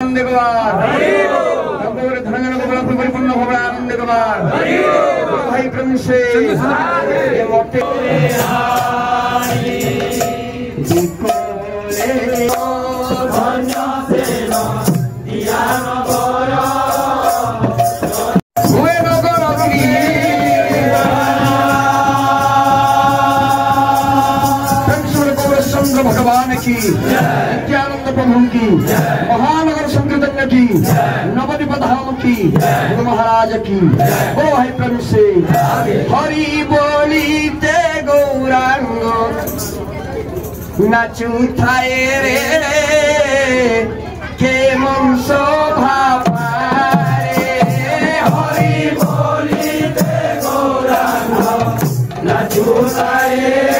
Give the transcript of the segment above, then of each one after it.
आनंद कुमार धन गोपाल परिपूर्ण भवन आनंद कुमार भाई प्रेम से भगवान की नित्यानंद प्रभु की महानगर संकीर्तन की नवद्वीप धाम की महाराज की ओ भाई प्रेम से हरि बोलीते गौरांग नाचू थाए रे के मन शोभा पारे हरि बोलीते गौरांग नाचू थाए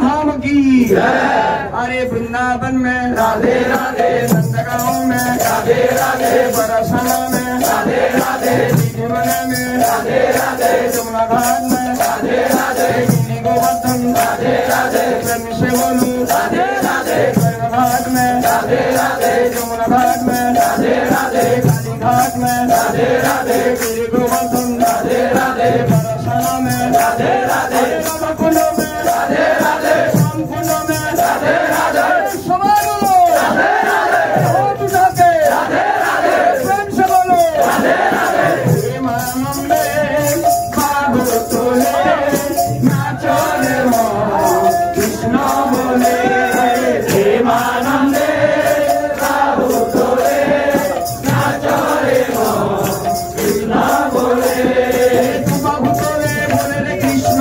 धाम की जमुना घाट में गिरी गोवर्धन प्रेम से बोलू घाट में जमुना घाट में काली घाट में गिरी गोवर्धन बरसाना में कुंड में शाम कुंड में सवारो हाथ उठा के प्रेम से बोलो प्रेमानंदे बाबू तोले नाचो रे कृष्ण बोले प्रेमानंदे बाबू तोले नाचो रे कृष्ण बोले तू बाबू तोले बोले रे कृष्ण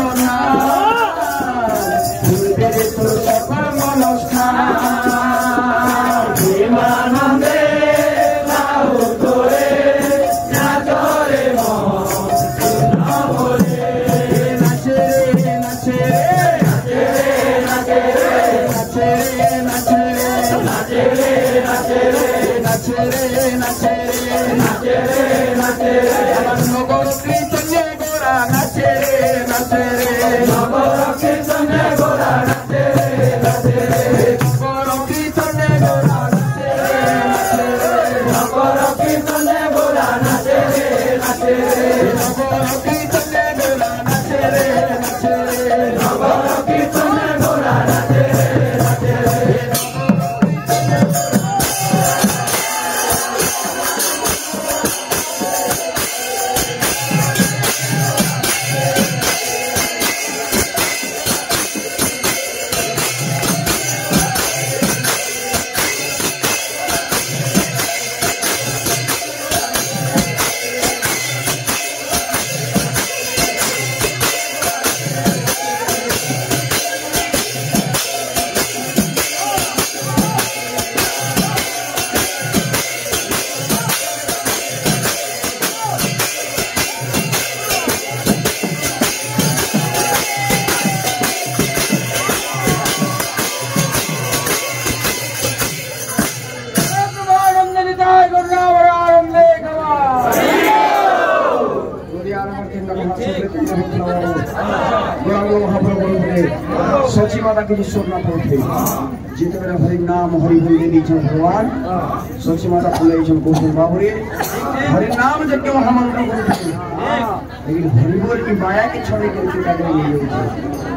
प्रेमानंदे बाबू तोरे नाचो रे कृष्ण बोले नाचे रे नाचे रे नाचे रे नाचे रे नाचे रे नाचे रे नाचे रे नाचे रे नाचे रे नाचे रे नाचे रे नगर कीर्तन गोरा नाचे रे नाचे रे नगर कीर्तन गोरा नाचे रे नाचे रे नगर कीर्तन गोरा नाचे रे नाचे रे नगर कीर्तन गोरा नाचे रे नाचे रे नगर कीर्तन गोरा नाचे रे नाचे रे नगर कीर्तन गोरा नाचे रे नाचे रे सची माता की स्वप्न पहुंचे जिते मेरा हरि नाम हरि बोले दीछन भगवान सची माता बोले छन गोकुल बाबुरे हरि नाम जब के महामंत्र बोलते लेकिन हरि बोल की माया के छोड़े के उनकी का नहीं है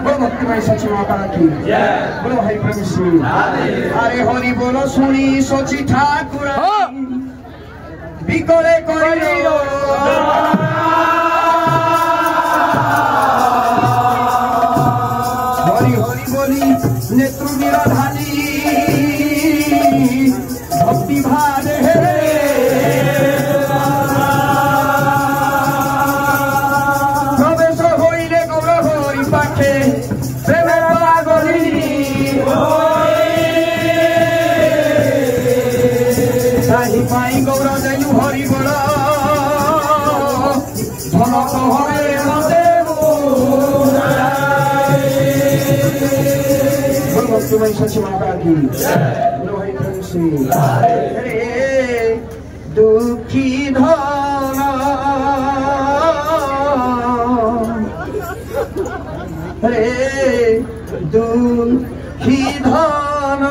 बोलो भक्ति में सची माता की जय बोलो हरि प्रेम से अरे हरि बोलो सुनी सोची ठाकुर बिकोले कोइलो नेत्र निराधानी भक्ति भाव प्रवेश होइले गौरव हरि पाखे प्रेम पागली ताहि पाई गौरव जयु हरि बोल धनक हरे तुम्हें सच माता की रे दुखी धन रे दुखी धन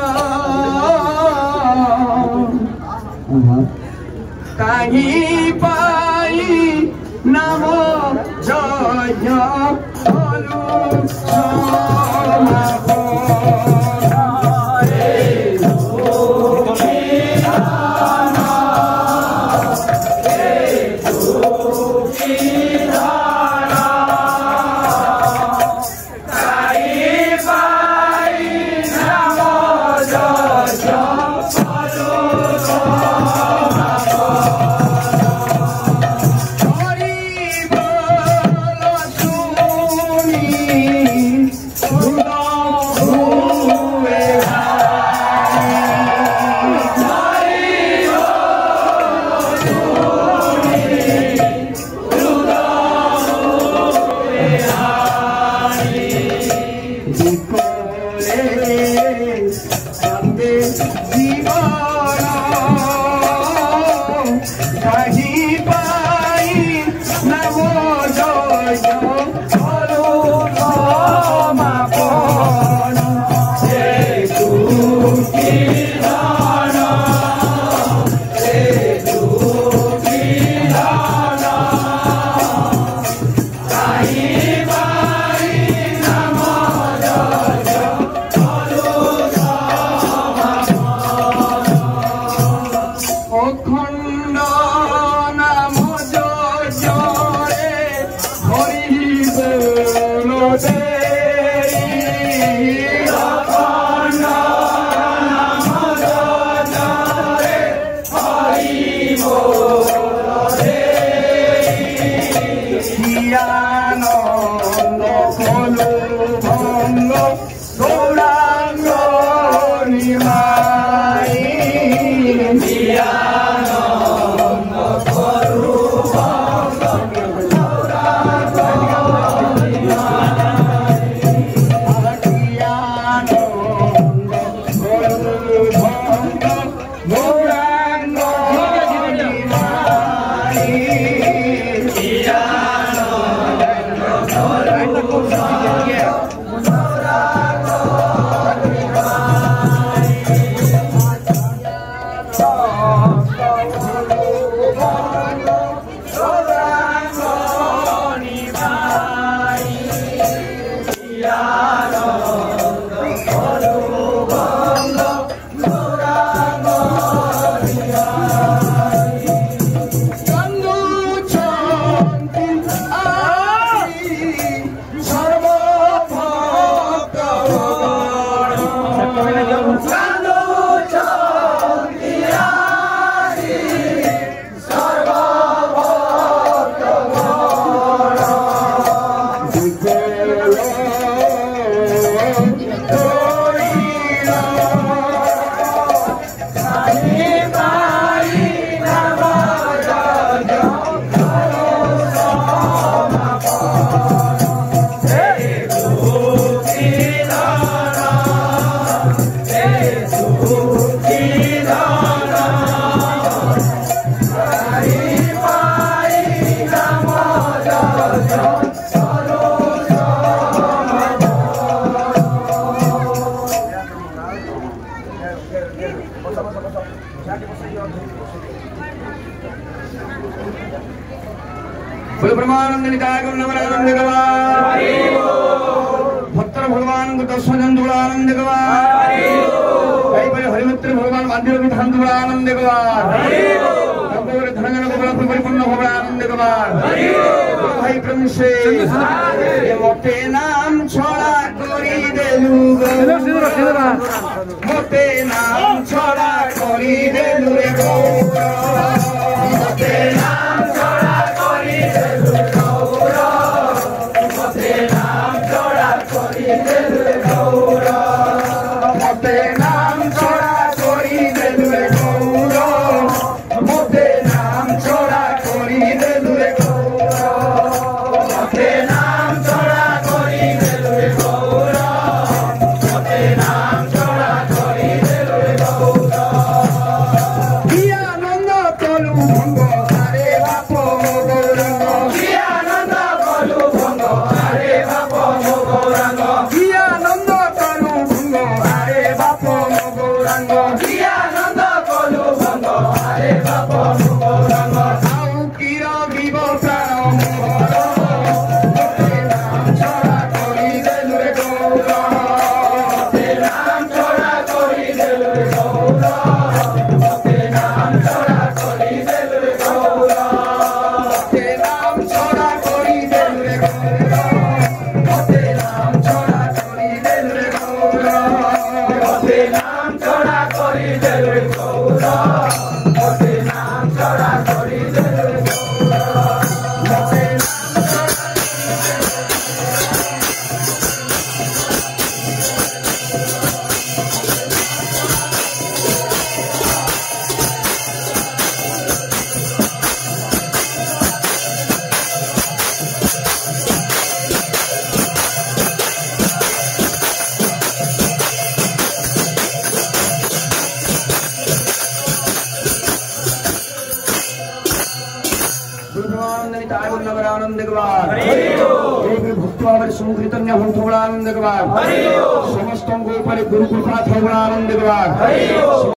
कहीं पाई नाम जय Oh ब्रह्मानंद निकाय गुरुनवरानंद भक्त भगवान को दर्शन आनंद हरिमित्र भगवान मंदिर विधान आनंद धनजन परिपूर्ण आनंद भाई प्रेम से मोटे नाम छड़ा करी देलु मोटे नाम छड़ा करी देलु मोटे नाम छड़ा करी देलु मोटे नाम छड़ा करी देलु मोटे नाम छड़ा करी देलु मोटे नाम छड़ा करी देलु मोटे नाम छड़ा करी देलु मोटे नाम छड़ा करी देलु की आनंद तलु भंग आरे बाप गौरंग की आनंद तलु भंग आरे बाप गौरंग की आनंद तलु भंग आरे बाप गौरंग की आनंद तलु भंग आरे बाप गौरंग आउ किर विव प्राण मोटे नाम छड़ा करी देलु रे गौर मोटे नाम छड़ा करी देलु रे गौर मोटे नाम छड़ा करी देलु रे गौर मोटे नाम छड़ा करी देलु रे गौर मोटे नाम छड़ा करी देलु रे गौर मोटे नाम छड़ा करी देलु रे गौर मोटे नाम छड़ा करी देलु रे आनंद भक्त भाव सुमुखितन्य आनंद समस्त गुरु कृपा आनंद